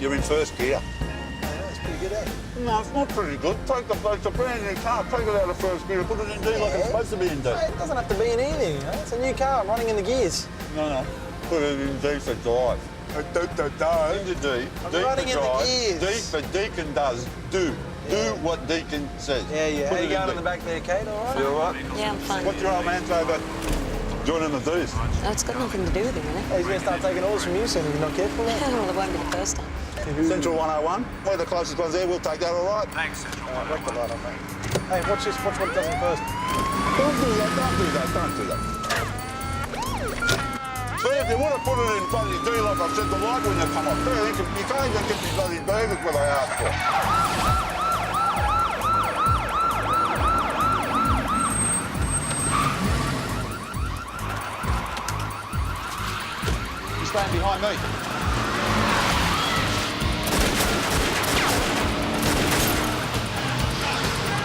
You're in first gear. That's pretty good, eh? No, it's not pretty good. It's a brand new car. Take it out of first gear, put it in D like it's supposed to be in D. It doesn't have to be in anything, you know? It's a new car. I'm running in the gears. No. Put it in D for drive. Into D. I'm running in the gears. D for Deacon does. Do. Do what Deacon says. Yeah. How you going in the back there, Kate? All right? You all right? Yeah, I'm fine. What's your old man say about joining the D's? No, it's got nothing to do with him, innit? Hey, he's going to start taking orders from you soon if you're not careful. Well, it won't be the first time. Central 101. We're the closest ones there. We'll take that all right. Thanks, Central. Wreck the light on, mate. Hey, watch this. Watch what it does in first. Don't do that. But if you would have put it in bloody D like I said, the light wouldn't have come off. You can't even get these bloody burgers where they ask for. You're staying behind me.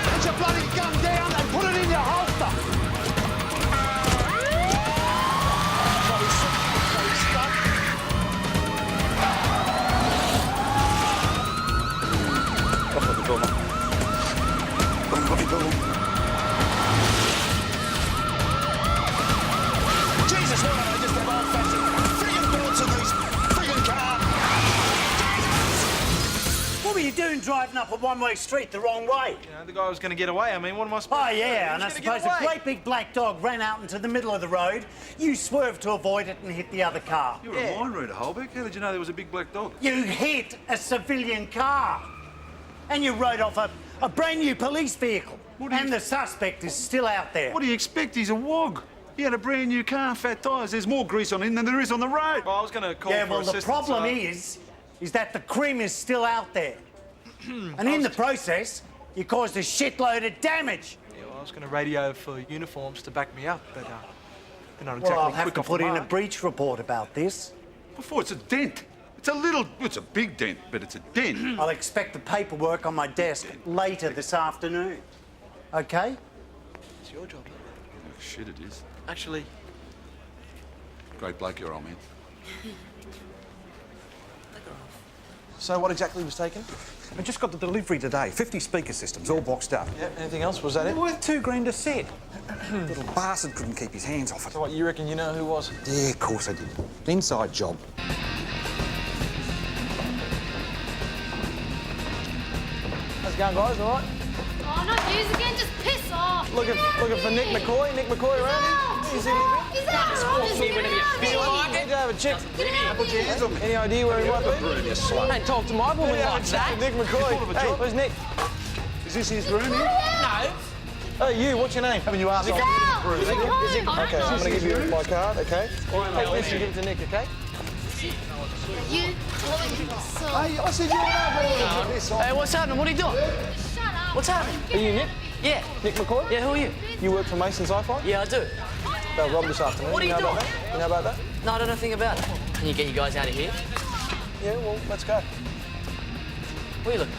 Put your bloody gun down and put it in your holster. Jesus, why don't I just have old-fashioned friggin' bullets in these friggin' cars? What were you doing driving up a one-way street the wrong way? You know, the guy was going to get away. I mean, what am I supposed Oh, to do? yeah, He and I was gonna suppose get a away. great big black dog ran out into the middle of the road. You swerved to avoid it and hit the other car. You were a mind reader, Holbeck. How did you know there was a big black dog? You hit a civilian car. And you rode off a brand new police vehicle. And the suspect is still out there. What do you expect? He's a wog. He had a brand new car, fat tyres. There's more grease on him than there is on the road. Well, I was going to call Yeah, for well, the assistance. problem is that the cream is still out there. And in the process, you caused a shitload of damage. Yeah, well, I was going to radio for uniforms to back me up, but they're not Well, exactly I'll have quick to off put the in a mark. breach report about this. Before, it's a dent. It's a big dent, but it's a dent. I'll expect the paperwork on my desk later this afternoon. Okay? It's your job. Oh, shit, it is. Actually, Great bloke, your old man. So what exactly was taken? I just got the delivery today. 50 speaker systems, all boxed up. Yeah, anything else? Was that it? Worth $2,000 a set. Little bastard couldn't keep his hands off it. So what, you reckon you know who was? Yeah, of course I did. An inside job. How's it going, guys? All right? Oh, not yous again, just piss off. Looking for Nick McCoy. Nick McCoy around here? Is he living? He's out. Just get him out of here. Need to have a check. Get him out of Put your here. hands on me. Any idea where he might be? Room, you slut. Don't talk to my woman like that. Nick McCoy. Hey, where's Nick? Is this his room here? No. Hey, you, what's your name? Haven't you asked? Is it Okay, I'm going to give you my card, okay? Take this and give it to Nick, okay? You telling him so. Hey, I said you're this Hey, what's happening? What are you doing? Shut up. What's happening? Are you Nick? Yeah. Nick McCoy? Yeah, who are you? You work for Mason's Hi-Fi? Yeah, I do. They'll rob this afternoon. What are you know about doing? that? You know about that? No, I don't know anything about it. Can you get you guys out of here? Yeah, well, let's go. Where are you looking?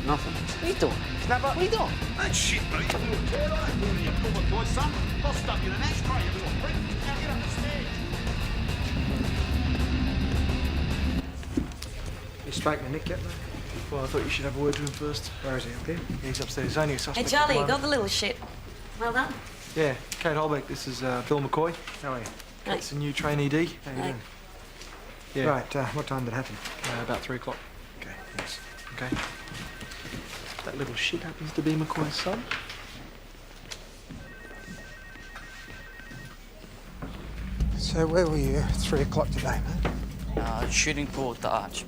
Nothing. What are you doing? Snapper. What are you doing? That shit, mate. You pull my boy, son. I'll stuck you in an ashtray, you little prick. Now get up the stairs. you spoken to Nick yet, mate? Well, I thought you should have a word to him first. Where is he? Up here? Yeah, he's upstairs. He's only a Hey, suspect. Charlie, at you the got moment. the little shit. Well done. Yeah, Kate Holbeck. This is Bill McCoy. How are you? Hey. Kate's the new trainee D. How you Hey. doing? Yeah. Right. What time did it happen? About 3 o'clock. Okay. Thanks. Okay. That little shit happens to be McCoy's son. So where were you at 3 o'clock today, mate? Shooting pool at the Arch.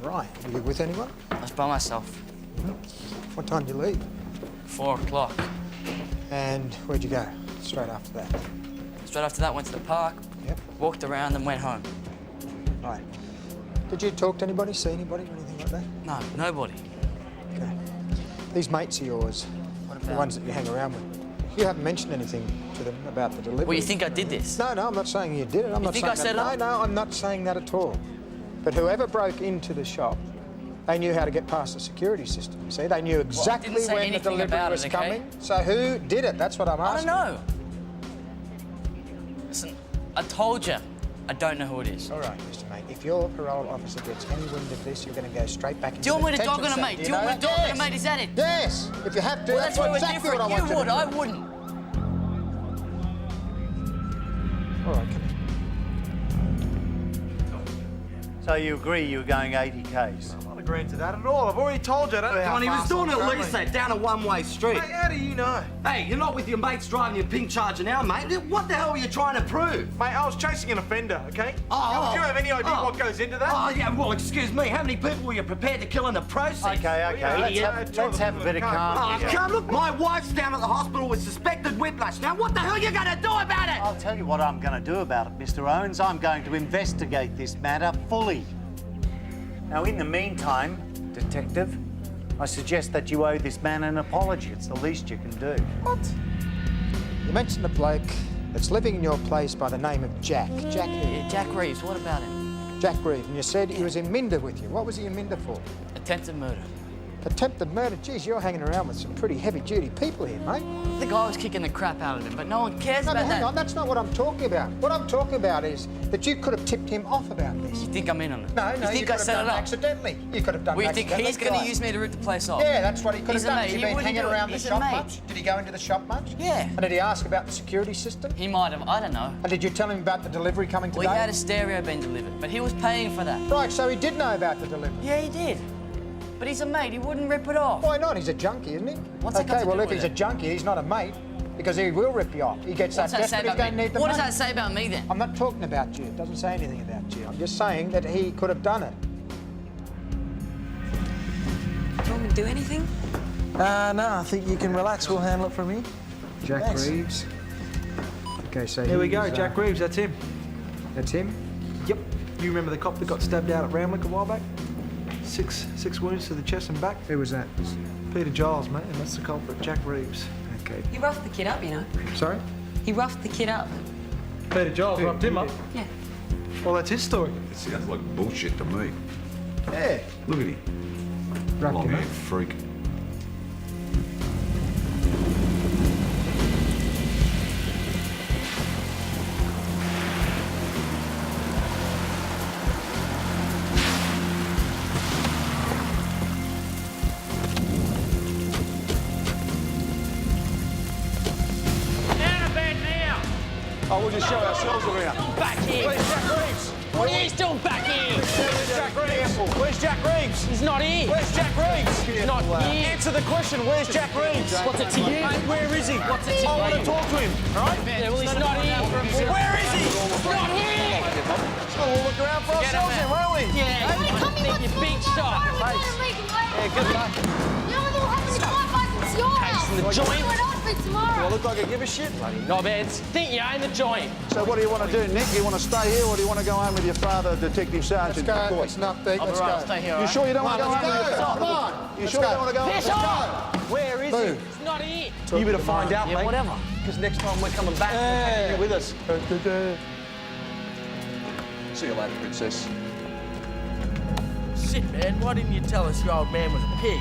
Right. Were you with anyone? I was by myself. What time did you leave? 4 o'clock. And where'd you go straight after that? Straight after that, went to the park, Yep. walked around, and went home. Right. Did you talk to anybody, see anybody, or anything like that? No, nobody. Okay. These mates of yours, What the about? ones that you hang around with, you haven't mentioned anything to them about the delivery? Well, you think I did this? No, I'm not saying you did it. I'm not think saying I set that. it No, up? I'm not saying that at all. But whoever broke into the shop, they knew how to get past the security system. You see, they knew exactly say when the anything delivery about was it, okay? coming. So who did it? That's what I'm I don't asking. know. Listen, I told you. I don't know who it is. All right, Mr. Mate. If your parole officer gets any wind of this, you're going to go straight back into Do you want me to detention dog on a cell. mate? Do you want me to dog on a mate? Is that it? Yes. If you have to, Well, that's that's where we're exactly different. what I want You would, to do. I wouldn't. All right, come here. So you agree you were going 80 Ks? I'm not agreeing to that at all. I've already told you I don't know how He was fast doing I'm it travelling. Lisa down a one-way street. Mate, how do you know? Hey, you're not with your mates driving your pink Charger now, mate. What the hell are you trying to prove? Mate, I was chasing an offender, okay? Oh, Do you have any idea oh. what goes into that? Oh, yeah, well, excuse me. How many people were you prepared to kill in the process? Okay, let's have a bit of calm. Oh, come look, my wife's down at the hospital with suspected whiplash. Now, what the hell are you going to do about it? I'll tell you what I'm going to do about it, Mr. Owens. I'm going to investigate this matter fully. Now, in the meantime, Detective, I suggest that you owe this man an apology. It's the least you can do. What? You mentioned a bloke that's living in your place by the name of Jack. Jack who? Yeah, Jack Reeves, what about him? Jack Reeve. And you said he was in Minda with you. What was he in Minda for? Attempted murder. Attempted murder? Geez, you're hanging around with some pretty heavy-duty people here, mate. The guy was kicking the crap out of him, but no one cares No, but about hang that. on, that's not what I'm talking about. What I'm talking about is that you could have tipped him off about this. You think I'm in on it? No, you you think could I have set done it it up? accidentally. You could have done Well, it you think accidentally. he's going to Right. use me to rip the place off? Yeah, that's what he could He's have a done. mate. Has he He been wouldn't hanging do it. around the He's a shop mate. much? Did he go into the shop much? Yeah. And did he ask about the security system? He might have, I don't know. And did you tell him about the delivery coming today? Well, he had a stereo being delivered, but he was paying for that. Right, so he did know about the delivery. Yeah, he did. But he's a mate, he wouldn't rip it off. Why not? He's a junkie, isn't he? What's that got Okay, to well, do if with he's a it? junkie, he's not a mate, because he will rip you off. He gets What's that that say desperate, he's about going to me? need the What does money. that say about me then? I'm not talking about you. It doesn't say anything about you. I'm just saying that he could have done it. Do you want me to do anything? No, I think you can relax. We'll handle it from here. Jack Thanks. Reeves. Okay, so Here we go, he's, Jack Reeves, that's him. That's him? Yep. You remember the cop that got stabbed out at Ramwick a while back? Six wounds to the chest and back. Who was that? Peter Giles, mate, and that's the culprit, Jack Reeves. Okay. He roughed the kid up, you know. Sorry? He roughed the kid up. Peter Giles roughed him up. Yeah. Well, that's his story. It sounds like bullshit to me. Yeah. Look at him. Roughed him Long-haired up. freak. Oh, we'll just show ourselves around. Back here! Where's Jack Reeves? What are you still back here? Where's Jack Reeves? Where's Jack Reeves? He's not here! Where's Jack Reeves? He's not here! Answer the question. Where's Jack Reeves? What's it to you? Where is he? What's it to I want to you? talk to him. All right? Yeah, well, he's not here! Where is he? He's not here! Oh, we'll look around for Get ourselves him then, out. won't we? Yeah, Hey, you come here, think you're big shot. Yeah, good luck. You know what happened to my bike? It's your house. the joint. It will be tomorrow. Do I look like I give a shit? Knobheads, think you own the joint. So what do you want to do, Nick? Do you want to stay here or do you want to go home with your father, Detective Sergeant? Let's go. Coy? It's enough, Deke. Let's Alright, go. I'll stay here, You alright? sure you don't want to go Come home on, with your let's father? go. Come on. You Let's sure you go. don't want to go home? Piss off! Where is he? He's not here. You better find out, Yeah, mate. whatever. Because next time we're coming back, we're taking you with us. See you later, princess. Shit, man, why didn't you tell us your old man was a pig?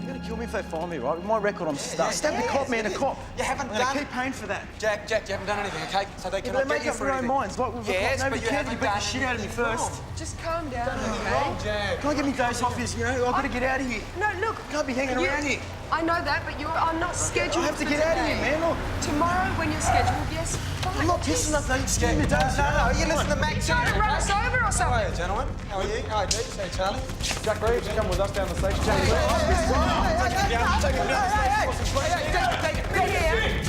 They're gonna kill me if they find me, right? With my record, I'm stuck. Stab the cop, man, a cop. You haven't done. Keep paying for that. Jack, you haven't done anything, okay? So they cannot get you for anything. minds. Like, we've Yes, got but you haven't you beat the done shit out of me first. Just calm down, okay? Jack. Can I get me days off this, you know? I've got to get out of here. No, look. Can't be hanging around here. I know that, but I'm not scheduled. I have to for get out of today. here, man. Look. Tomorrow, when you're scheduled, yes. Fine. I'm not pissing enough, though. Just give me days. No, you listen to Max. Trying to run us over or something? Hi, gentlemen. How are you? Hi, Dee. Say Charlie. Jack Reeves, come with us down the station.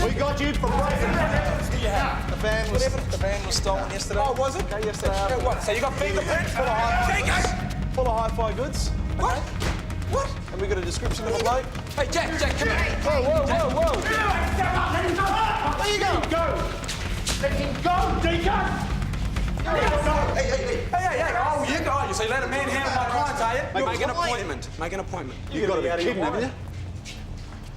We got you for breaking. The van was stolen yesterday. Oh, was it? Okay, yesterday. What? So you got fingerprints full of hi-fi goods? What? What? And we got a description of a bloke. Hey, Jack, come here. Whoa. Where you going? Let him go, Deacon! Hey. Oh, you go. So you let a man handle my clients, are you? Make an appointment. Make an appointment. You got to be kidding, haven't you?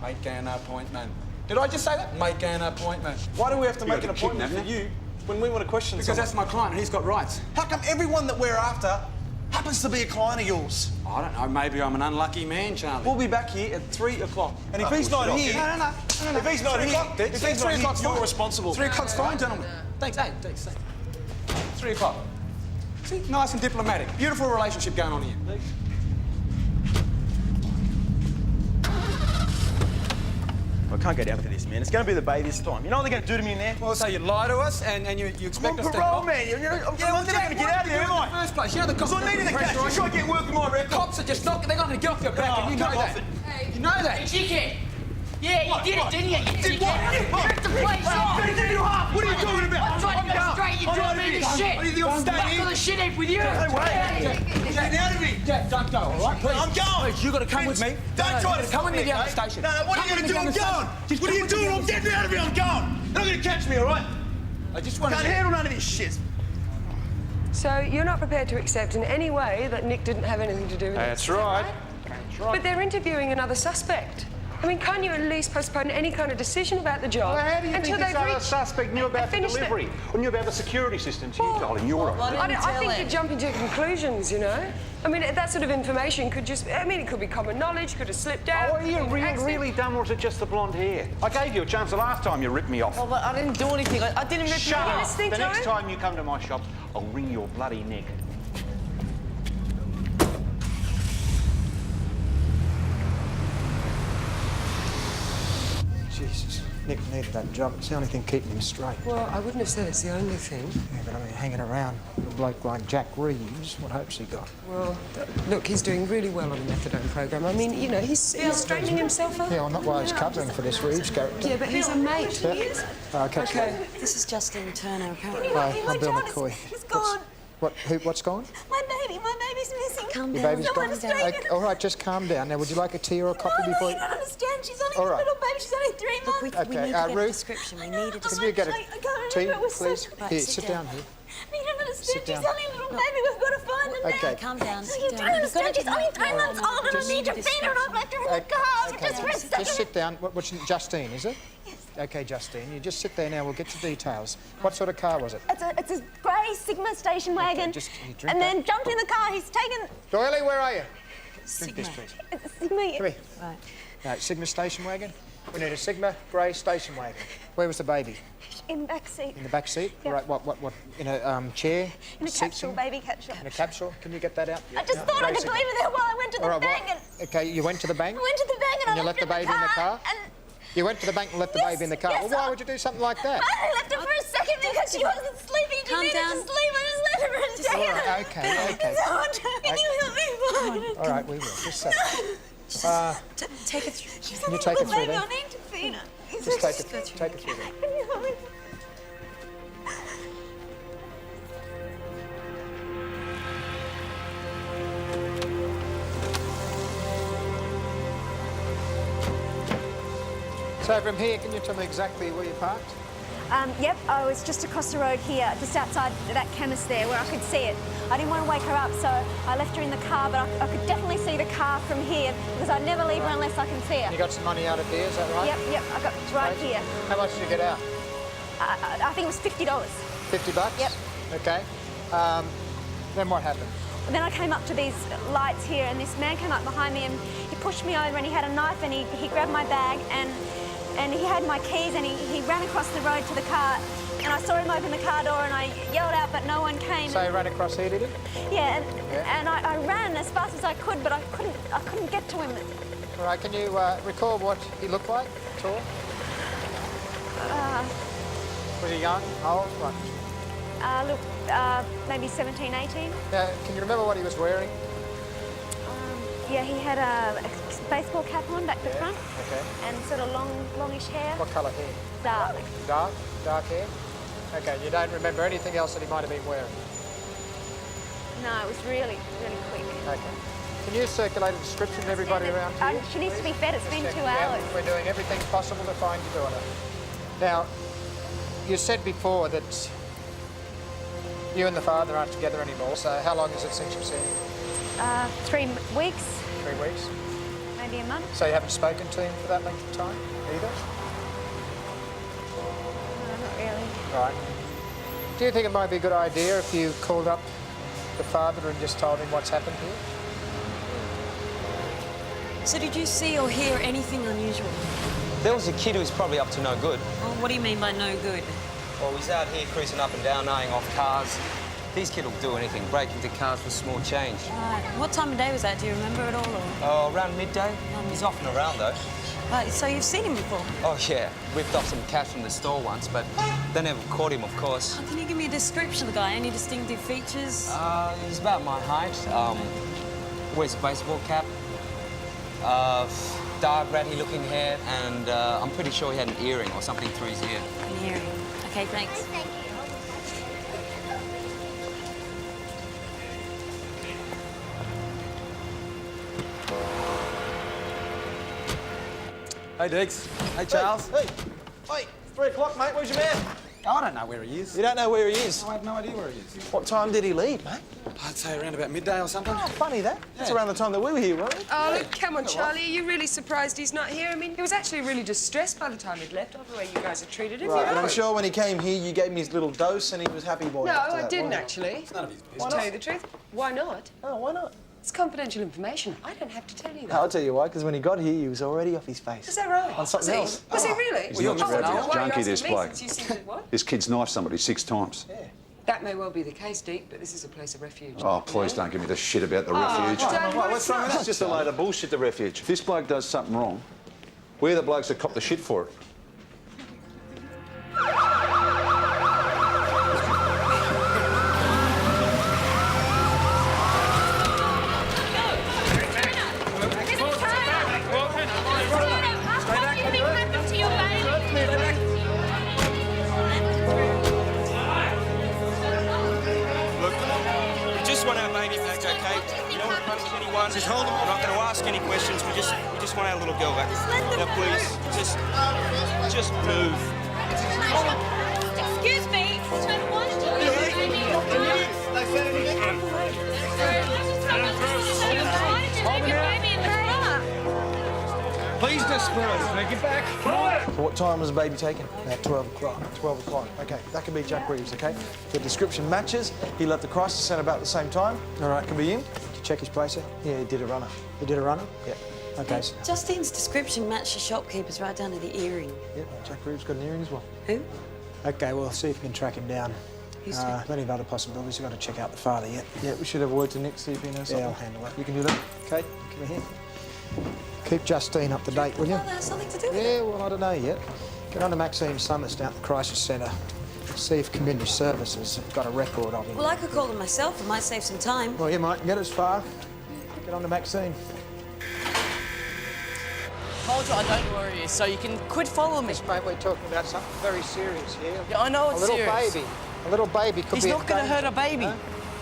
Make an appointment. Did I just say that? Make an appointment. Why do we have to make an appointment for you when we want to question someone? Because that's my client and he's got rights. How come everyone that we're after happens to be a client of yours. I don't know, maybe I'm an unlucky man, Charlie. We'll be back here at 3 o'clock. And if he's not here... No. If he's not here, if he's not here, you're responsible. 3 o'clock's fine, gentlemen. Thanks, hey, thanks. 3 o'clock. See, nice and diplomatic. Beautiful relationship going on here. I can't go down for this, man. It's going to be the bay this time. You know what they're going to do to me in there? Well, so you lie to us and you expect us to... parole, man. I'm never going to get out of here, am I? In the first place, you know the cops... Because I needed the cash. I'm trying to get work with my record. Cops are just not... They're not going to get off your back, and you know that. You know that. Dickhead! Yeah, you did it, didn't you? You did what? You ripped the place off! What are you talking about? I'm trying to go straight, you're doing me this shit! What do you think I'm staying Back here? on the shit heap with you! No way! Get out of me! Jack, don't go, all right? Please. I'm going! Please, you've got to come with me. Don't try to come with me down mate. the station. No, what are you going to do? I'm going! What are you doing? I'm getting out of here, I'm going! You're not going to catch me, all right? I just want to... Can't handle none of this shit. So you're not prepared to accept in any way that Nick didn't have anything to do with it? That's right. But they're interviewing another suspect. I mean, can't you at least postpone any kind of decision about the job Well, how do you think this other suspect knew about the delivery? Or knew about the security systems? You told him, you're I think you jump into conclusions, you know? I mean, that sort of information could just... I mean, it could be common knowledge, could have slipped out. Oh, are you really dumb, or is it just the blonde hair? I gave you a chance the last time you ripped me off. Oh, but I didn't do anything. I didn't rip Shut you up! off. The next time you come to my shop, I'll wring your bloody neck. Jesus, Nick needed that job. It's the only thing keeping him straight. Well, I wouldn't have said it's the only thing. Yeah, but I mean, hanging around with a bloke like Jack Reeves, what hope's he got? Well, look, he's doing really well on the methadone program. I mean, you know, he's straightening himself up. Yeah, well, not while he's covering for this Reeves character. Yeah, but he's a mate. Yeah. I'll catch you later. This is Justine Turner, apparently. Hi, I'm Bill McCoy. He's gone. What's gone? My baby's missing. Calm Your down. baby's gone? Okay, all right, just calm down. Now, would you like a tea or a coffee before You don't understand. She's only All a right. little baby. She's only 3 months. We Okay, need to get a Ruth, description. We need a Can description. you get a I can't tea, remember. It was please? so... Right, Here, sit sit down. down here. You don't understand. Sit She's down. only a little baby. We've got to find her now. Okay. Calm down. You Sit don't down. understand. She's only 3 months old and I need to need feed her and I've left her in the car. Just for a second. Just sit down. What's Justine, is it? Yes. Okay, Justine, you just sit there now. We'll get to details. What sort of car was it? It's a grey Sigma station wagon. just you drink and that. then jumped in the car. He's taken... Doily, where are you? Sigma. Drink this, please. It's a Sigma... Come here. Right. No, Sigma station wagon. We need a Sigma grey station wagon. Where was the baby? In the back seat. In the back seat? Yep. Right, what? In a chair? In a Seat capsule, thing? baby capsule. In a capsule? Can you get that out? I just thought I could Basically. leave it there while I went to the All right, bank well, and... okay, you went to the bank? I went to the bank and I you left left the baby in the car? And You went to the bank and left the baby in the car? yes, Well, why would you do something like that? I left her for a second because she wasn't sleeping. She Calm needed down. to sleep. I just left her for a second. All right, okay. Can you help me find her? All right, we will. Just a second. Take it through. She's Can you only a take her little through baby. then? I need to feed her. Just take it through there. Can you help me? So from here, can you tell me exactly where you parked? Yep, I was just across the road here, just outside that chemist there where I could see it. I didn't want to wake her up, so I left her in the car, but I could definitely see the car from here because I'd never leave her unless I can see her. You got some money out of here, is that right? Yep, I got right here. How much did you get out? I think it was $50. $50? Yep. Okay. Then what happened? And then I came up to these lights here and this man came up behind me and he pushed me over and he had a knife and he grabbed my bag and he had my keys and he ran across the road to the car and I saw him open the car door and I yelled out but no one came. So he ran across here, did he? Yeah, and I ran as fast as I could but I couldn't get to him. All right, can you recall what he looked like at all? Was he young, old, what? Look, maybe 17, 18. Now, can you remember what he was wearing? Yeah, he had a baseball cap on back to front. Okay. And sort of longish hair. What colour hair? Dark. Dark hair? Okay, you don't remember anything else that he might have been wearing? No, it was really quick. Okay. Can you circulate a description of everybody around here? She needs to be fed. It's been 2 Yeah, hours. we're doing everything possible to find your daughter. Now, you said before that you and the father aren't together anymore, so how long is it since you've seen him? 3 weeks, 3 weeks? maybe a month. So you haven't spoken to him for that length of time either? No, not really. Right. Do you think it might be a good idea if you called up the father and just told him what's happened here? So did you see or hear anything unusual? There was a kid who was probably up to no good. Oh, what do you mean by no good? Well, he's out here cruising up and down, eyeing off cars. These kids will do anything, break into cars for small change. Right. What time of day was that? Do you remember it all? Or? Oh, around midday. He's off and around, though. Right, so you've seen him before? Oh, yeah. Ripped off some cash from the store once, but they never caught him, of course. Oh, can you give me a description of the guy? Any distinctive features? He's about my height. Wears a baseball cap. Dark, ratty-looking hair, and I'm pretty sure he had an earring or something through his ear. An earring. Okay, thanks. Hey, Diggs. Hey, Charles. Hey, it's 3 o'clock, mate. Where's your man? I don't know where he is. You don't know where he is? I have no idea where he is. What time did he leave, mate? I'd say around about midday or something. Oh, funny that. That's around the time that we were here, wasn't it? Oh, look, come on, Charlie. Are you really surprised he's not here? I mean, he was actually really distressed by the time he'd left, of the way you guys had treated him. Right, you and know? I'm sure when he came here, you gave him his little dose and he was happy boy. No, after I that, didn't, wasn't he? actually. It's none of his business. To tell you the truth, why not? Oh, why not? It's confidential information. I don't have to tell you that. I'll tell you why, because when he got here, he was already off his face. Is that right? On something else. Was he really? He's not Oh, a why are you junkie, this asking me, bloke. since you seem to what? This kid's knifed somebody 6 times. Yeah. That may well be the case, Deep, but this is a place of refuge. Oh, please don't give me the shit about the refuge. Don't worry, what's wrong with That's just a load of bullshit, the refuge. If this bloke does something wrong, we're the blokes that cop the shit for it. Want our baby back, okay? You don't want to run with anyone. Just hold him. We're not going to ask any questions. We just want our little girl back. Now, please, just move. Excuse me. Please just make it back. What time was the baby taken? About 12 o'clock. 12 o'clock. Okay, that could be Jack Reeves, okay? The description matches. He left the crisis centre about the same time. All right, can be him. Did you check his place there? Yeah, he did a runner. He did a runner? Yeah. Okay. So, Justine's description matched the shopkeeper's right down to the earring. yeah, Jack Reeves got an earring as well. Who? Okay, well, see if you can track him down. Plenty of other possibilities. We've got to check out the father yet. Yeah, we should have a word to Nick, see if he knows something. Yeah, I'll handle that. You can do that. Okay, come here. Keep Justine up to date, will you? Well, that has something to do with it. Yeah, well, I don't know yet. Get on to Maxine's son that's down at the crisis centre. See if community services have got a record of him. Well, I could call them myself. It might save some time. Well, you might get as far. Get on to Maxine. Told you I don't know where he is, so you can quit following me. Mate, we're talking about something very serious here. Yeah, I know it's serious. A little baby could He's be not going to hurt a baby. Huh?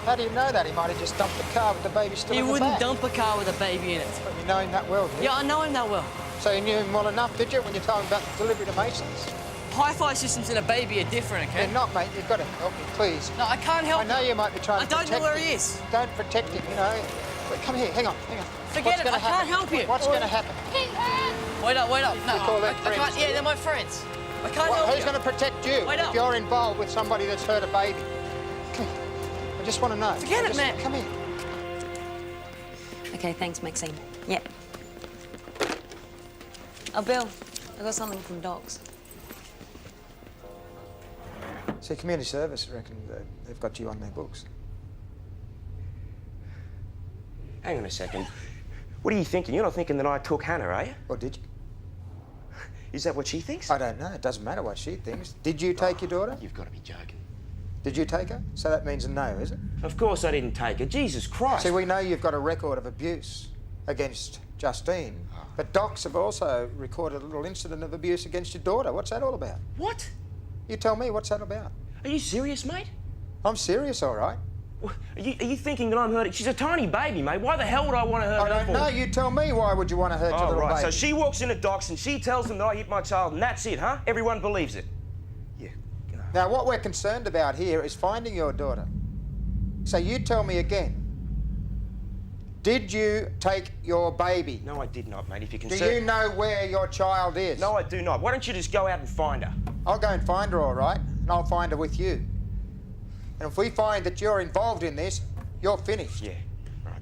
How do you know that? He might have just dumped the car with the baby still He in the wouldn't back. dump a car with a baby in it. But you know him that well, do you? Yeah, I know him that well. So you knew him well enough, did you, when you told him about the delivery to Masons? Hi-fi systems and a baby are different, okay? They're not, mate. You've got to help me, please. No, I can't help I know him. you might be trying I to don't protect know where him. he is. Don't protect him, you know. Wait, come here. Hang on. Forget it. I can't help you. What's going to happen? Wait up. No, You call them I friends, can't. do Yeah, you? they're my friends. I can't help Who's you. going to protect you Wait if up. you're involved with somebody that's hurt a baby? Come here. I just want to know. Forget it, man. Come here. Okay, thanks, Maxine. Yep. Oh, Bill, I got something from Docs. See, community service, I reckon they've got you on their books. Hang on a second. What are you thinking? You're not thinking that I took Hannah, are you? Or did you? Is that what she thinks? I don't know. It doesn't matter what she thinks. Did you take your daughter? You've got to be joking. Did you take her? So that means a no, is it? Of course I didn't take her. Jesus Christ. See, we know you've got a record of abuse against Justine, but Docs have also recorded a little incident of abuse against your daughter. What's that all about? What? You tell me, what's that about? Are you serious, mate? I'm serious, all right. Are you thinking that I'm hurting? She's a tiny baby, mate. Why the hell would I want to hurt her I don't for? know. You tell me, why would you want to hurt your little right. baby? So she walks into Docs and she tells them that I hit my child and that's it, huh? Everyone believes it. Yeah. Now, what we're concerned about here is finding your daughter. So you tell me again, did you take your baby? No, I did not, mate. If you can Do you know where your child is? No, I do not. Why don't you just go out and find her? I'll go and find her, all right, and I'll find her with you. And if we find that you're involved in this, You're finished. Yeah, right.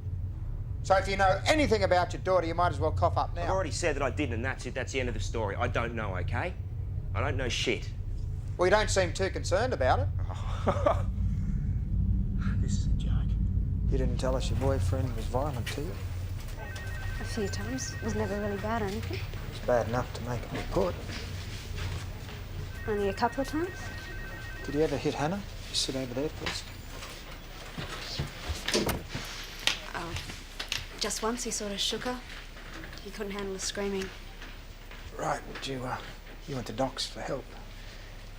So if you know anything about your daughter, you might as well cough up now. I've already said that I didn't, and that's it. That's the end of the story. I don't know, OK? I don't know shit. Well, you don't seem too concerned about it. This is a joke. You didn't tell us your boyfriend was violent to you? A few times. It was never really bad or anything. It's bad enough to make a report. Only a couple of times. Did you ever hit Hannah? Just sit over there, please. Oh, just once he sort of shook her. He couldn't handle the screaming. Right, you went to Doc's for help.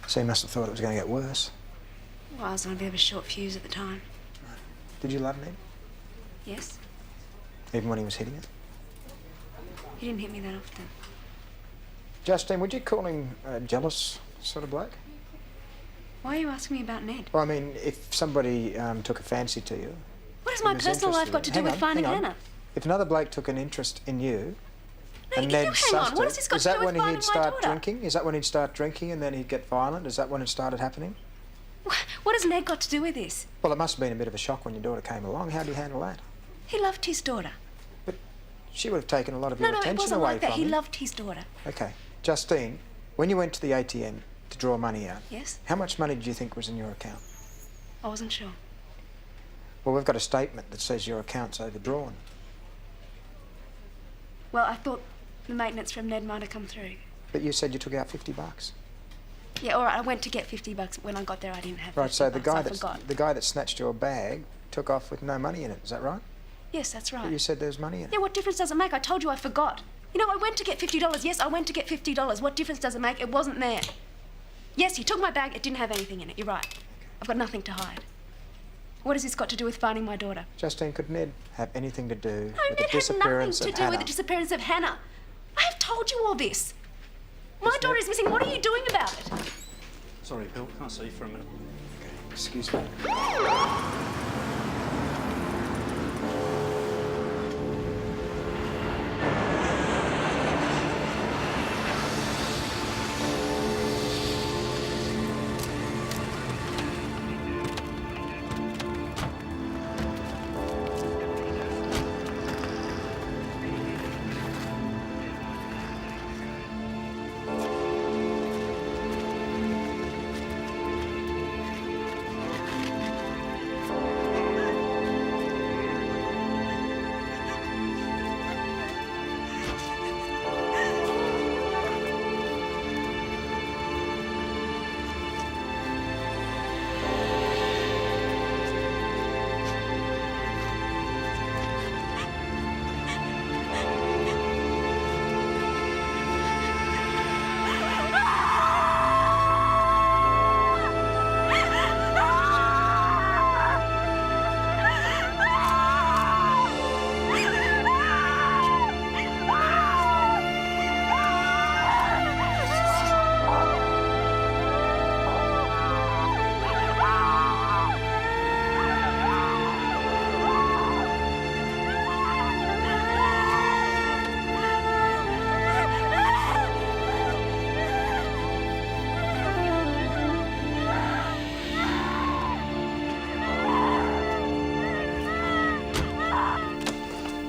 So you must have thought it was going to get worse. Well, I was on a bit of a short fuse at the time. Did you love him? Yes? Even when he was hitting it? He didn't hit me that often. Justine, would you call him a jealous sort of bloke? Why are you asking me about Ned? Well, I mean, if somebody took a fancy to you... What has my personal life got to do with finding Hannah? If another bloke took an interest in you... No, and you Ned hang sussed on. What has it, this got is to that do with when finding he'd start my daughter? drinking? Is that when he'd start drinking and then he'd get violent? Is that when it started happening? What has Ned got to do with this? Well, it must have been a bit of a shock when your daughter came along. How do you handle that? He loved his daughter. But she would have taken a lot of your No, it attention wasn't away like that. from He you. loved his daughter. OK. Justine, when you went to the ATM to draw money out... Yes? How much money do you think was in your account? I wasn't sure. Well, we've got a statement that says your account's overdrawn. Well, I thought the maintenance from Ned might have come through. But you said you took out $50. Yeah, all right, I went to get $50. When I got there, I didn't have Right, so $50. the guy that snatched your bag took off with no money in it, is that right? Yes, that's right. But you said there was money in it. Yeah, what difference does it make? I told you I forgot. You know, I went to get $50. Yes, I went to get $50. What difference does it make? It wasn't there. Yes, he took my bag. It didn't have anything in it. You're right. I've got nothing to hide. What has this got to do with finding my daughter? Justine, could Ned have anything to do No, with Ned the had nothing disappearance to of do Hannah? with the disappearance of Hannah. I have told you all this. My daughter is missing. What are you doing about it? Sorry, Bill, can't see you for a minute. Excuse me.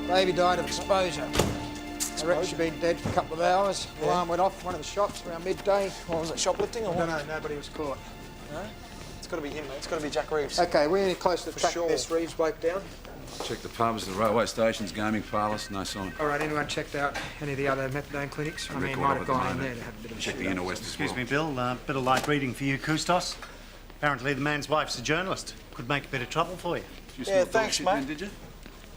Baby died of exposure. I reckon she'd been dead for a couple of hours. Alarm went off in one of the shops around midday. What was it, shoplifting or what? No, nobody was caught. No? It's got to be him, mate. It's got to be Jack Reeves. OK, we're any close to For tracking sure. this Reeves bloke down? Check the pubs, the railway stations, gaming parlours, no sign. All right, anyone checked out any of the other methadone clinics? I mean, Record might of have it at the gone in moment. there to have a bit of a Check the shoot. inner west as Excuse well. me, Bill. Bit of light reading for you, Kustos. Apparently the man's wife's a journalist. Could make a bit of trouble for you. You Yeah, smell dog thanks, shit mate. then, did you?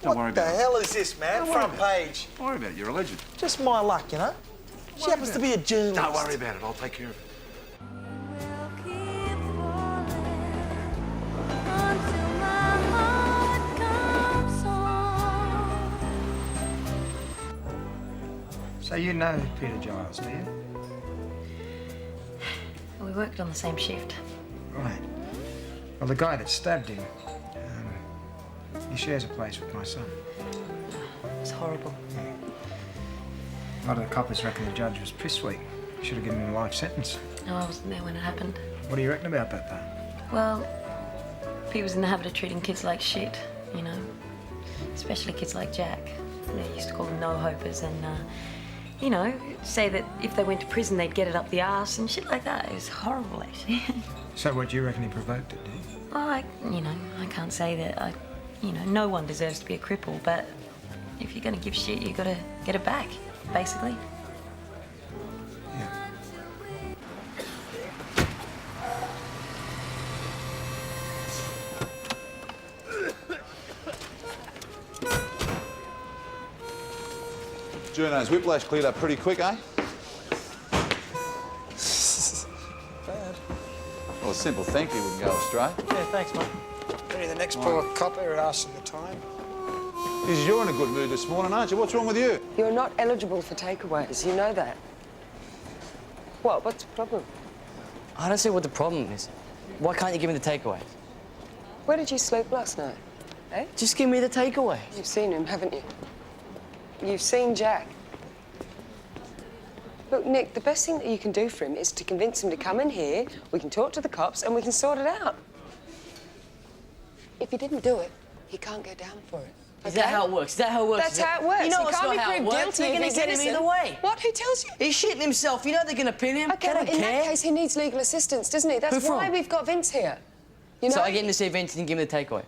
Don't worry What the about it. hell is this, man? Don't worry Front about it. page. Don't worry about it. You're a legend. Just my luck, you know? She happens to be a journalist. Don't worry about it. I'll take care of it. So you know Peter Giles, do you? We worked on the same shift. Right. Well, the guy that stabbed him, he shares a place with my son. It's horrible. A lot of the coppers reckon the judge was piss weak. Should have given him a life sentence. No, I wasn't there when it happened. What do you reckon about that, though? Well, Pete was in the habit of treating kids like shit. you know? Especially kids like Jack. They used to call them no-hopers and, you know, say that if they went to prison, they'd get it up the arse and shit like that. It was horrible, actually. So what, do you reckon he provoked it, do you? Well, I can't say that. No one deserves to be a cripple, but if you're going to give shit, you got to get it back, basically. Journo's whiplash cleared up pretty quick, eh? Bad. Well, a simple thank you wouldn't go astray. Yeah, thanks, mate. Maybe the next poor copper at asking the time. Geez, you're in a good mood this morning, aren't you? What's wrong with you? You're not eligible for takeaways, you know that. What? What's the problem? I don't see what the problem is. Why can't you give me the takeaway? Where did you sleep last night? Eh? Just give me the takeaway. You've seen him, haven't you? You've seen Jack. Look, Nick, the best thing that you can do for him is to convince him to come in here, we can talk to the cops, and we can sort it out. If he didn't do it, he can't go down for it. Is that how it works? Is that how it works? That's how it works. You know he it's can't not how be it proved works. guilty They're if going he's to get him innocent. either way. What? Who tells you? He's shitting himself. You know they're going to pin him. Okay, They well, don't in care. that case, he needs legal assistance, doesn't he? That's Who from? why we've got Vince here. You know? So I get him to see Vince and give him the takeaway.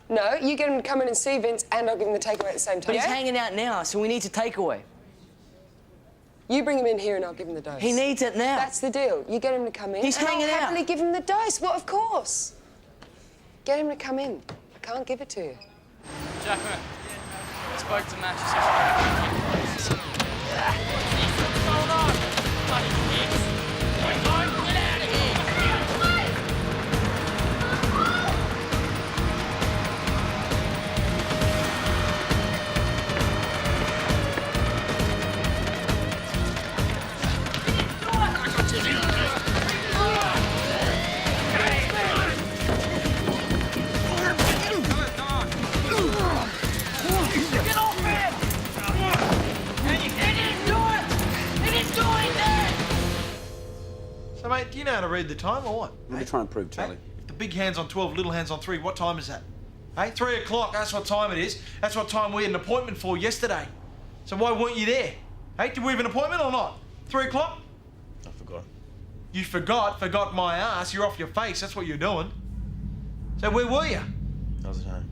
No, you get him to come in and see Vince, and I'll give him the takeaway at the same time. But he's Yeah? hanging out now, so we need to takeaway. You bring him in here, and I'll give him the dose. He needs it now. That's the deal. You get him to come in, He's and hanging I'll out. happily give him the dose. What? Of course. Get him to come in. I can't give it to you. Jack, I spoke to Matt. She said what's going on? Bloody dicks. Get out of here. Get off him! He didn't do it! He didn't do anything! So, mate, do you know how to read the time or what? What are you trying to prove, Charlie? The big hand's on 12, little hand's on 3. What time is that? Hey, 3 o'clock, that's what time it is. That's what time we had an appointment for yesterday. So why weren't you there? Hey, did we have an appointment or not? 3 o'clock? I forgot. You forgot my ass. You're off your face, that's what you're doing. So where were you? I was at home.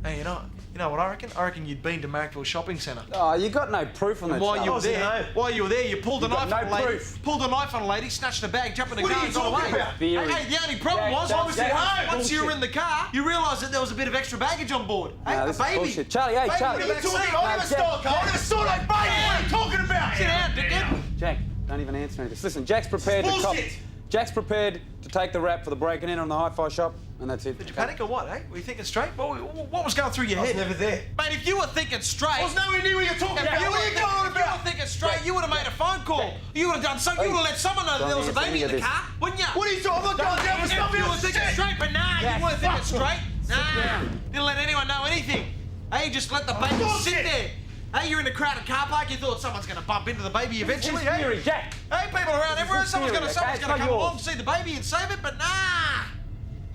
Hey, you know what I reckon? I reckon you'd been to Marrickville Shopping Centre. Oh, you got no proof on that. And while you were Charlie. there, you pulled a got knife on no a lady. proof. Pulled a knife on a lady, snatched a bag, jumped in the What car are and you got away. talking about? Hey, the only problem was, Jack, obviously, Jack, once you were bullshit. in the car, you realised that there was a bit of extra baggage on board. Hey, No, a this is baby. bullshit. Charlie, hey, Baby Charlie. in the What are you back talking seat. about? I never Jack. saw a car. I never saw that baby. What are you talking about? Sit down, dickhead. Jack, don't even answer any of this. Listen, Jack's prepared to cop. Bullshit. Jack's prepared to take the rap for the breaking in on the hi-fi shop, and that's it. Did you panic or what, eh? Were you thinking straight? What was going through your I was head? never there. Mate, if you were thinking straight... I was nowhere near what you're talking If about. you What are you going on if you were about? thinking straight, you would have made a phone call. You would have done something. You would have let someone know that there was a Don't baby in answer the any of car, wouldn't you? What are you talking about? I'm not going down for If stuff. you were thinking straight, but nah, you weren't thinking straight. Nah, down. didn't let anyone know anything. Hey, you just let the baby sit Bullshit. there. Hey, you're in a crowded car park. You thought someone's going to bump into the baby eventually. What's Hey, theory, Jack? hey, people around everywhere. Someone's going to theory, okay? It's not come yours. along to see the baby and save it, but nah.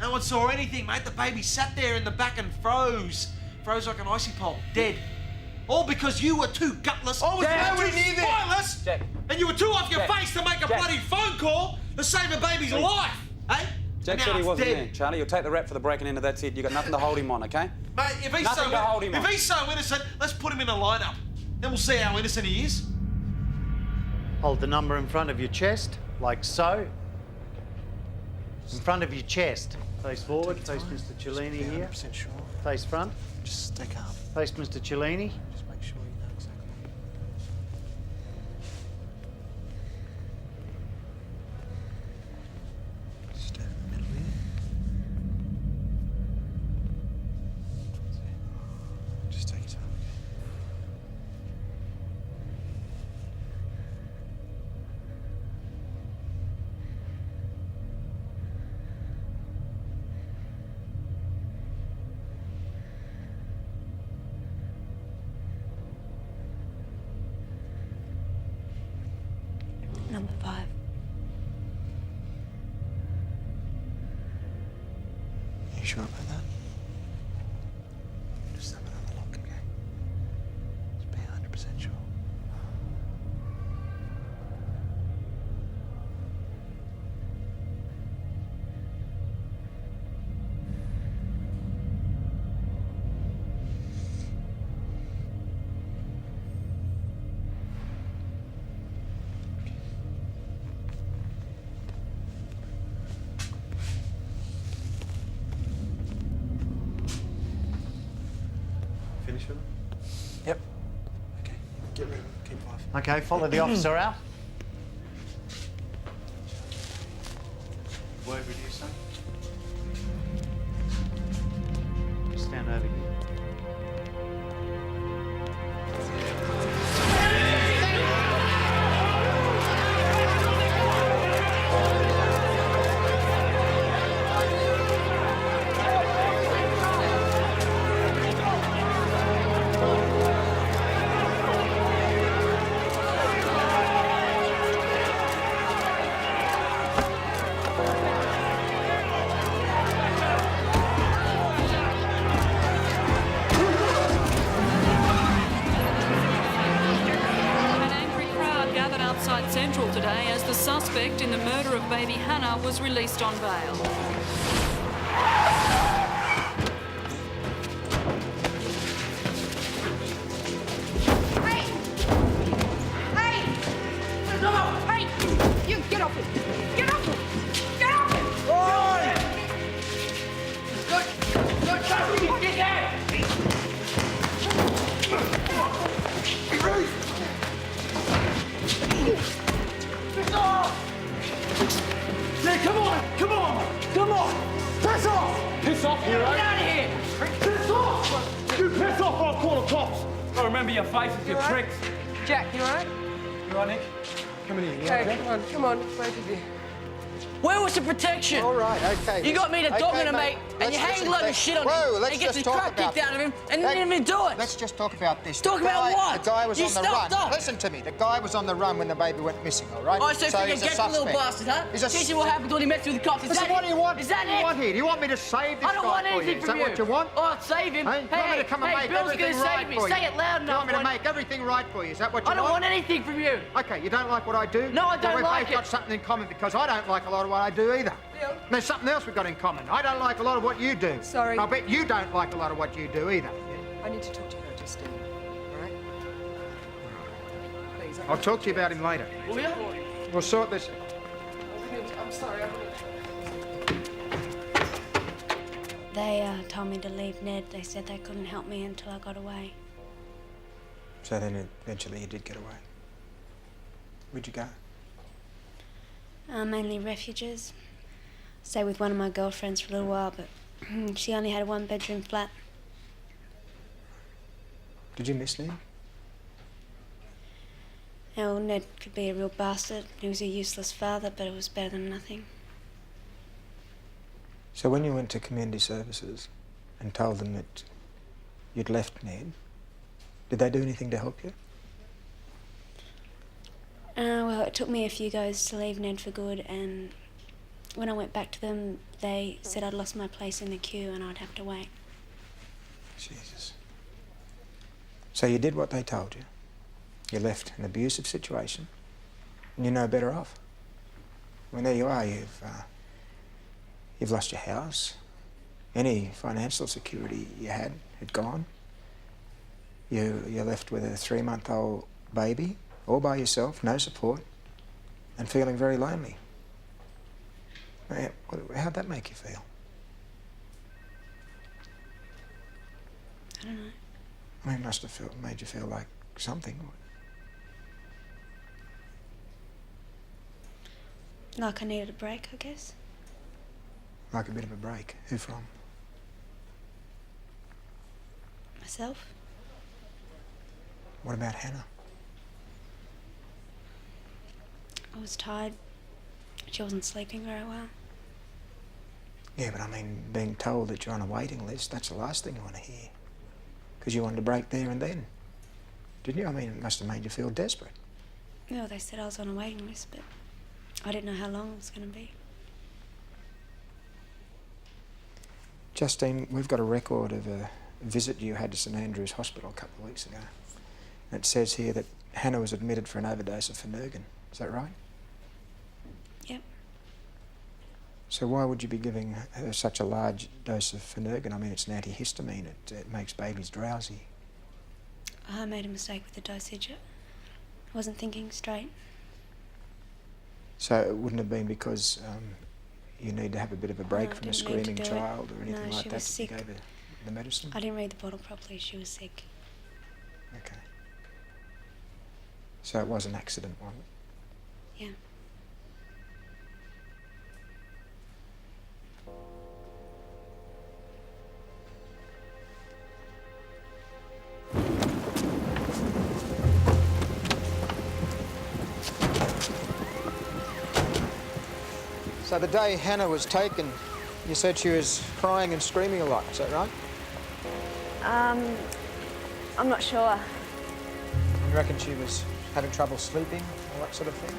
No one saw anything, mate. The baby sat there in the back and froze like an icy pole, dead. All because you were too gutless. I was and nowhere too near there. spineless, Jack. and you were too off your Jack. face to make a Jack. bloody phone call to save a baby's life, eh? Jack Now said he it's wasn't dead. there. Charlie, you'll take the rap for the breaking in, and that's it. You got nothing to hold him on, okay? Mate, if he's, Nothing to hold him on. so innocent, let's put him in a lineup. Then we'll see how innocent he is. Hold the number in front of your chest, like so. In front of your chest. Face forward, face Mr. Cellini here. Sure. Face front, Just stay calm. face Mr. Cellini. Just make sure you know exactly. Stand in the middle here. Just take your time, okay? Number 5. You sure about that? sure? Yep. Okay, get rid of him. Keep 5. Okay, follow the officer out. Word with you, son. Stand over here. Central today as the suspect in the murder of baby Hannah was released on bail. Hey! Hey! No! Hey! You get off it! Get off it! Get off it! Oi! Good! Good! Get there! Yeah, come on! Come on! Come on! Piss off! Piss off, you right? Get out of here! Piss off! You piss off or I'll call the cops! I remember your faces, your tricks. Jack, you alright? You all right, Nick? Come in here. You Okay, okay? come on, both of you. Where was the protection? All right, okay. You got me the dog in a mate, and you hang a load of shit on him, and get the crap kicked out of him, and you didn't even do it. Let's just talk about this. Talk about what? The guy was You on the run. stopped off. Listen to me. The guy was on the run when the baby went missing, all right? Oh, so you he's a get the little suspect. bastard, huh? He's a Teach you what happened when he messed with the cops. Is Listen, that what do you want? Is that What do you want it? here? Do you want me to save this I don't guy want for you? anything Is from that what you want? Oh, save him. Hey, you want me to come and make Bill's everything gonna right save me. for you? Say it loud enough. You want me to make everything right for you? Is that what you I want? don't want anything from you. Okay, you don't like what I do? No, I don't well, like we've both got something in common because I don't like a lot of what I do either. And there's something else we've got in common. I don't like a lot of what you do. Sorry. I bet you don't like a lot of what you do either. I need to talk to you about Justine, all right? Please. I'll talk to you about him later. Will you? We'll sort this. I'm sorry. They told me to leave Ned. They said they couldn't help me until I got away. So then eventually you did get away. Where'd you go? Mainly refuges. Stayed with one of my girlfriends for a little while, but she only had a one-bedroom flat. Did you miss Ned? Well, Ned could be a real bastard. He was a useless father, but it was better than nothing. So when you went to community services and told them that you'd left Ned, did they do anything to help you? Well, it took me a few goes to leave Ned for good, and when I went back to them, they said I'd lost my place in the queue and I'd have to wait. Jesus. So you did what they told you. You left an abusive situation, and you're no better off. I mean, there you are. You've lost your house. Any financial security you had gone. You're left with a 3-month-old baby, all by yourself, no support, and feeling very lonely. How'd that make you feel? I don't know. I mean, it must have made you feel like something. Like I needed a break, I guess. Like a bit of a break. Who from? Myself. What about Hannah? I was tired. She wasn't sleeping very well. Yeah, but I mean, being told that you're on a waiting list, that's the last thing you want to hear. Because you wanted to break there and then. Didn't you? I mean, it must have made you feel desperate. No, they said I was on a waiting list, but I didn't know how long it was going to be. Justine, we've got a record of a visit you had to St Andrew's Hospital a couple of weeks ago. And it says here that Hannah was admitted for an overdose of Phenergan. Is that right? Yep. So why would you be giving her such a large dose of Phenergan? I mean, it's an antihistamine. It makes babies drowsy. I made a mistake with the dosage. I wasn't thinking straight. So it wouldn't have been because you need to have a bit of a break No, from a I didn't need to screaming do it. child or anything No, like she that was that you sick. gave her the medicine? I didn't read the bottle properly. She was sick. Okay. So it was an accident, wasn't it? Yeah. So the day Hannah was taken, you said she was crying and screaming a lot, is that right? I'm not sure. You reckon she was having trouble sleeping, all that sort of thing?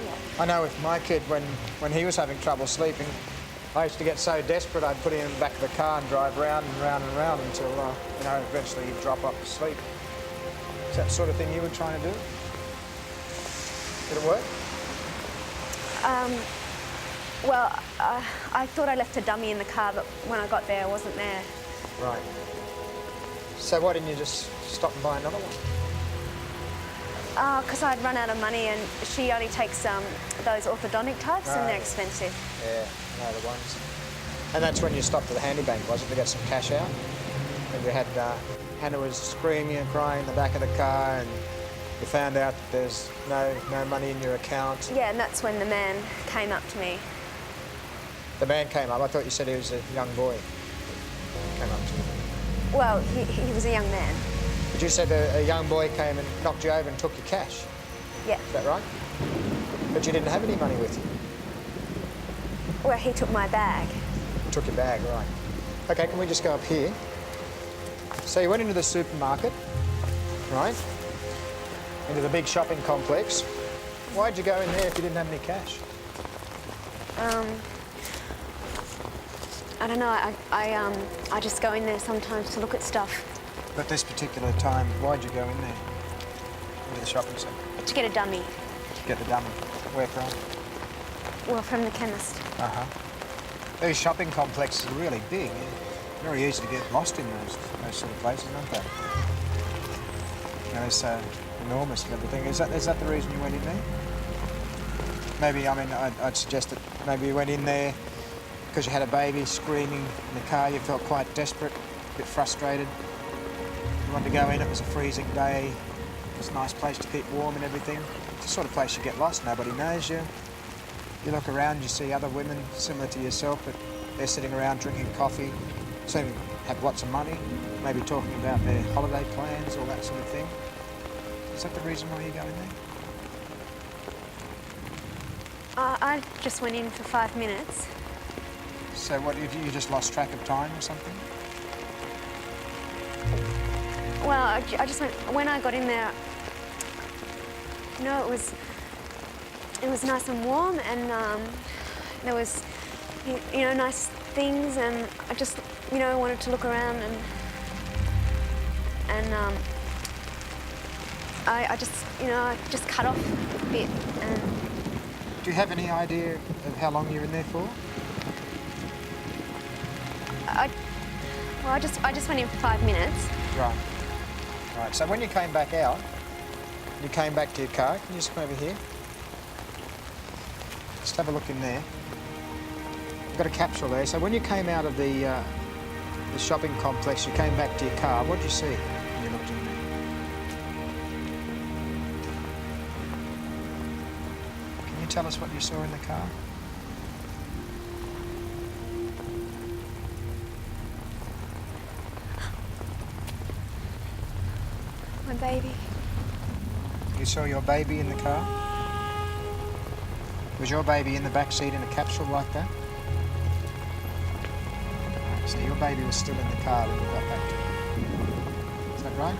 Yeah. I know with my kid, when he was having trouble sleeping, I used to get so desperate I'd put him in the back of the car and drive round and round and round until, you know, eventually he'd drop off to sleep. Is that the sort of thing you were trying to do? Did it work? Well, I thought I left a dummy in the car, but when I got there, I wasn't there. Right. So why didn't you just stop and buy another one? Because I'd run out of money, and she only takes those orthodontic types, and they're expensive. Yeah, I know the ones. And that's when you stopped at the handy bank, was it, to get some cash out? And you had Hannah was screaming and crying in the back of the car, and you found out that there's no money in your account. Yeah, and that's when the man came up to me. The man came up. I thought you said he was a young boy. Came up to you. Well, he was a young man. But you said a young boy came and knocked you over and took your cash. Yeah. Is that right? But you didn't have any money with you. Well, he took my bag. Took your bag, right. Okay, can we just go up here? So you went into the supermarket, right? Into the big shopping complex. Why'd you go in there if you didn't have any cash? I don't know. I just go in there sometimes to look at stuff. But this particular time, why'd you go in there? Into the shopping centre? To get a dummy. To get the dummy. Where from? Well, from the chemist. Uh-huh. These shopping complexes are really big. Very easy to get lost in those sort of places, aren't they? You know, it's enormous and everything. Is that the reason you went in there? Maybe, I mean, I'd suggest that maybe you went in there because you had a baby screaming in the car, you felt quite desperate, a bit frustrated. You wanted to go in, it was a freezing day, it was a nice place to keep warm and everything. It's the sort of place you get lost, nobody knows you. You look around, you see other women similar to yourself, but they're sitting around drinking coffee, seem to have lots of money, maybe talking about their holiday plans, all that sort of thing. Is that the reason why you go in there? I just went in for 5 minutes. So what, you just lost track of time or something? Well, I just went, when I got in there, you know, it was nice and warm, and there was, you know, nice things, and I just, you know, wanted to look around, and I just, you know, I just cut off a bit. And do you have any idea of how long you're in there for? Well, I just went in for 5 minutes. Right. Right. So when you came back out, you came back to your car. Can you just come over here? Just have a look in there. You've got a capsule there. So when you came out of the shopping complex, you came back to your car. What did you see when you looked in there? Can you tell us what you saw in the car? My baby. You saw your baby in the car? Was your baby in the back seat in a capsule like that? So your baby was still in the car when you got back to it. Is that right?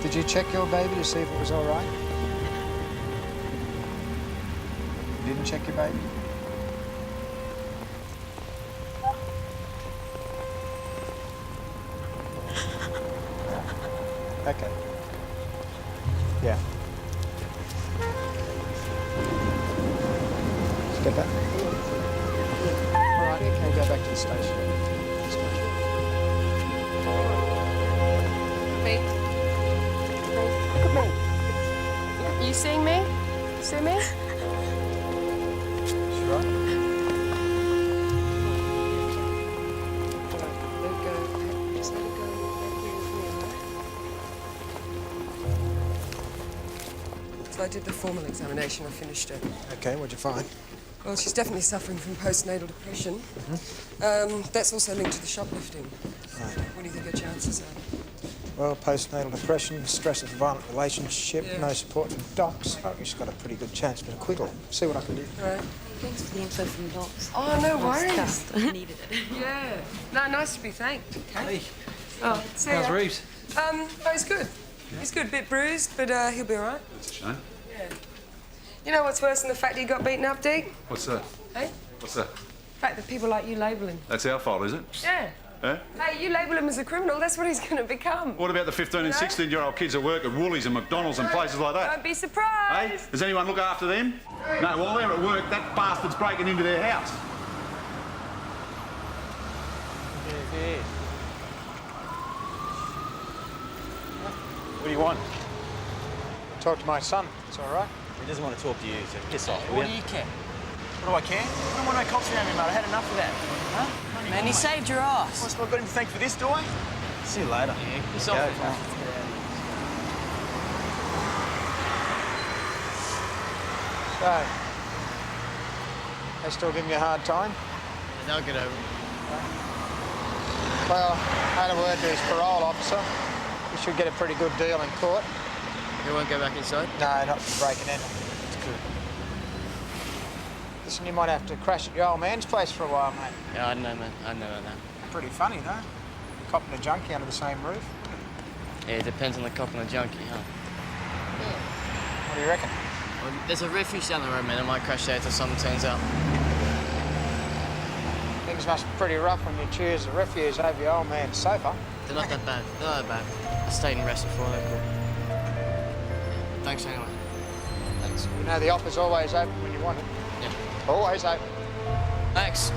Did you check your baby to see if it was all right? You didn't check your baby? Okay. Yeah. Let's get that. All right, we'll go back to the station. Me? Look at me. You seeing me? See me? Sure. I did the formal examination. I finished it. Okay, what'd you find? Well, she's definitely suffering from postnatal depression. That's also linked to the shoplifting. Right. What do you think her chances are? Well, postnatal depression, stress of a violent relationship, no support from docs. I think she's got a pretty good chance of an acquittal. See what I can do. Right. Thanks for the info from docs. Oh, no worries. Nice needed it. Yeah. No, nice to be thanked. Hey. Oh, see How's ya. Reeves? Oh, he's good. He's good. A bit bruised, but he'll be all right. That's a shame. Yeah. You know what's worse than the fact he got beaten up, Deke? What's that? Hey? What's that? The fact that people like you label him. That's our fault, is it? Yeah. Eh? Hey, you label him as a criminal, that's what he's going to become. What about the 15 and 16-year-old kids that work at Woolies and McDonald's and places like that? Don't be surprised. Hey, does anyone look after them? No, while they're at work, that bastard's breaking into their house. What do you want? Talk to my son. It's all right. He doesn't want to talk to you, so piss off. What do you care? What do I care? I don't want no cops around me, mate. I had enough of that. Huh? Man, he saved your ass. What's I've got him to thank for this, do I? See you later. Yeah, piss off. So, they still giving you a hard time? They'll get over it. Well, I had a word to his parole officer. We should get a pretty good deal in court. You won't go back inside? No, not for breaking in. That's good. Listen, you might have to crash at your old man's place for a while, mate. Yeah, I know, man. I know that. Pretty funny, though. Cop and a junkie under the same roof. Yeah, it depends on the cop and the junkie, huh? What do you reckon? Well, there's a refuge down the road, man. I might crash there till something turns up. Things must be pretty rough when you choose a refuge over your old man's sofa. They're not that bad. They're not that bad. I stayed and rested before they're cool. Thanks anyway. Thanks. You know the offer's always open when you want it. Yeah. Always open. Thanks.